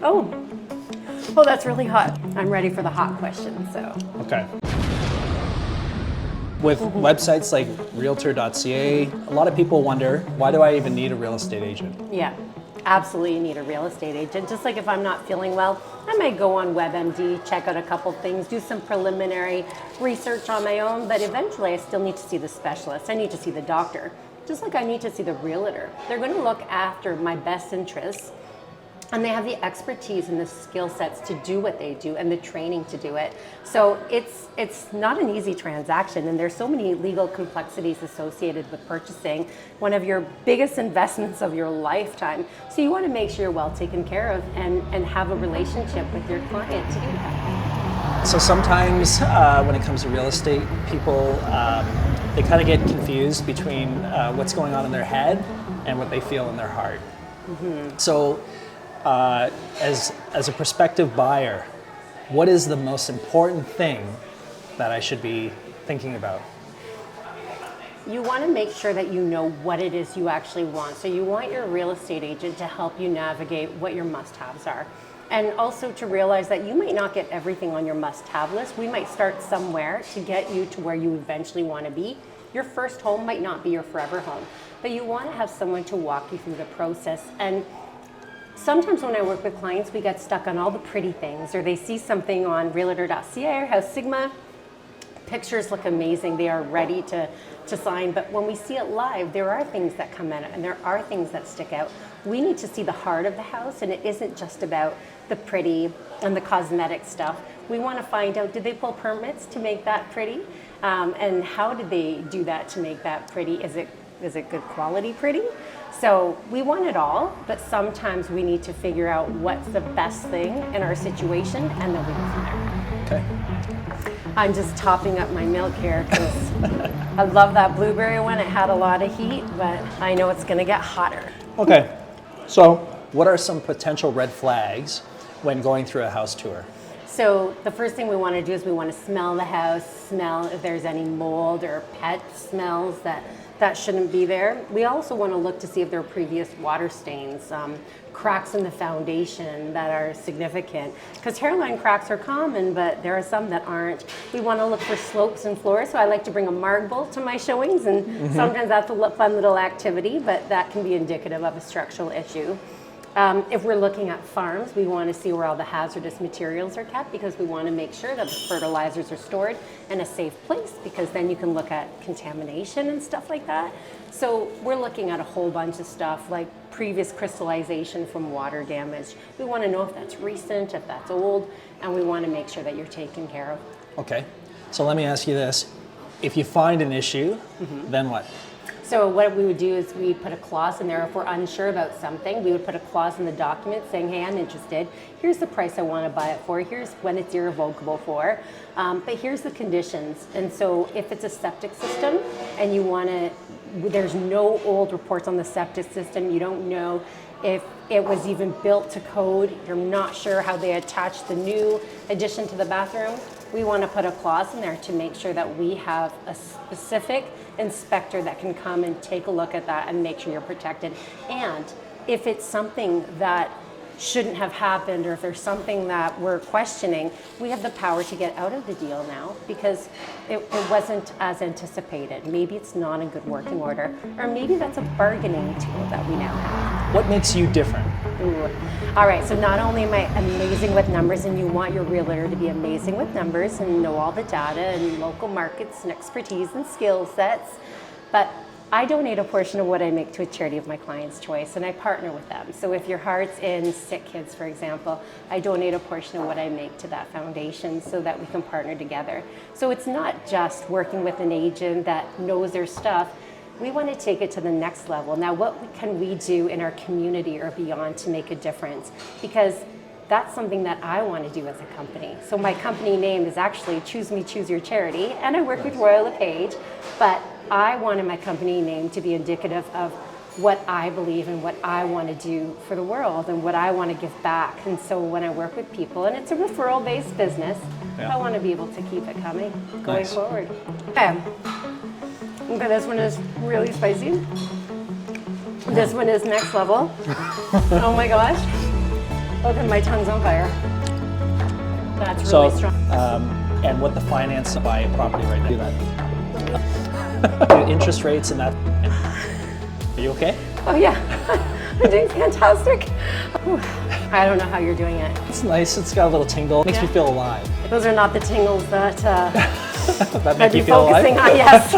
Oh, well, that's really hot. I'm ready for the hot question, so. Okay. With websites like Realtor.ca, a lot of people wonder, why do I even need a real estate agent? Yeah, absolutely you need a real estate agent. Just like if I'm not feeling well, I might go on WebMD, check out a couple things, do some preliminary research on my own, but eventually I still need to see the specialist. I need to see the doctor, just like I need to see the realtor. They're going to look after my best interests, and they have the expertise and the skill sets to do what they do and the training to do it. So it's not an easy transaction, and there's so many legal complexities associated with purchasing one of your biggest investments of your lifetime. So you want to make sure you're well taken care of and have a relationship with your client to do that. So sometimes when it comes to real estate, people, they kind of get confused between what's going on in their head and what they feel in their heart. So as a prospective buyer, what is the most important thing that I should be thinking about? You want to make sure that you know what it is you actually want. So you want your real estate agent to help you navigate what your must-haves are. And also to realize that you might not get everything on your must-have list. We might start somewhere to get you to where you eventually want to be. Your first home might not be your forever home, but you want to have someone to walk you through the process. And sometimes when I work with clients, we get stuck on all the pretty things, or they see something on Realtor.ca or House Sigma. Pictures look amazing, they are ready to sign, but when we see it live, there are things that come in and there are things that stick out. We need to see the heart of the house, and it isn't just about the pretty and the cosmetic stuff. We want to find out, did they pull permits to make that pretty? And how did they do that to make that pretty? Is it good quality pretty? So we want it all, but sometimes we need to figure out what's the best thing in our situation, and then we go from there. Okay. I'm just topping up my milk here because I love that blueberry one. It had a lot of heat, but I know it's going to get hotter. Okay. So what are some potential red flags when going through a house tour? So the first thing we want to do is we want to smell the house, smell if there's any mold or pet smells that shouldn't be there. We also want to look to see if there are previous water stains, cracks in the foundation that are significant. Because hairline cracks are common, but there are some that aren't. We want to look for slopes and floors, so I like to bring a marble to my showings, and sometimes that's a fun little activity, but that can be indicative of a structural issue. If we're looking at farms, we want to see where all the hazardous materials are kept, because we want to make sure that the fertilizers are stored in a safe place, because then you can look at contamination and stuff like that. So we're looking at a whole bunch of stuff like previous crystallization from water damage. We want to know if that's recent, if that's old, and we want to make sure that you're taken care of. Okay. So let me ask you this. If you find an issue, then what? So what we would do is we put a clause in there. If we're unsure about something, we would put a clause in the document saying, hey, I'm interested. Here's the price I want to buy it for. Here's when it's irrevocable for. But here's the conditions. And so if it's a septic system and you want to, there's no old reports on the septic system, you don't know if it was even built to code, you're not sure how they attached the new addition to the bathroom, we want to put a clause in there to make sure that we have a specific inspector that can come and take a look at that and make sure you're protected. And if it's something that shouldn't have happened, or if there's something that we're questioning, we have the power to get out of the deal now because it wasn't as anticipated. Maybe it's not in good working order, or maybe that's a bargaining tool that we now have. What makes you different? Ooh. All right, so not only am I amazing with numbers, and you want your realtor to be amazing with numbers and know all the data and local markets and expertise and skill sets, but I donate a portion of what I make to a charity of my client's choice, and I partner with them. So if your heart's in sick kids, for example, I donate a portion of what I make to that foundation so that we can partner together. So it's not just working with an agent that knows their stuff. We want to take it to the next level. Now, what can we do in our community or beyond to make a difference? Because that's something that I want to do as a company. So my company name is actually Choose Me, Choose Your Charity, and I work with Royal LePage, but I wanted my company name to be indicative of what I believe and what I want to do for the world and what I want to give back. And so when I work with people, and it's a referral-based business, I want to be able to keep it coming going forward. Okay, this one is really spicy. This one is next level. Oh my gosh. Oh, then my tongue's on fire. That's So, really strong. and what the finance to buy a property right now. Do that. Interest rates and that. Are you okay? Oh yeah, I'm doing fantastic. Whew. I don't know how you're doing it. It's nice. It's got a little tingle. It makes me feel alive. Those are not the tingles that That I'd make be you feel alive? focusing on. Yes.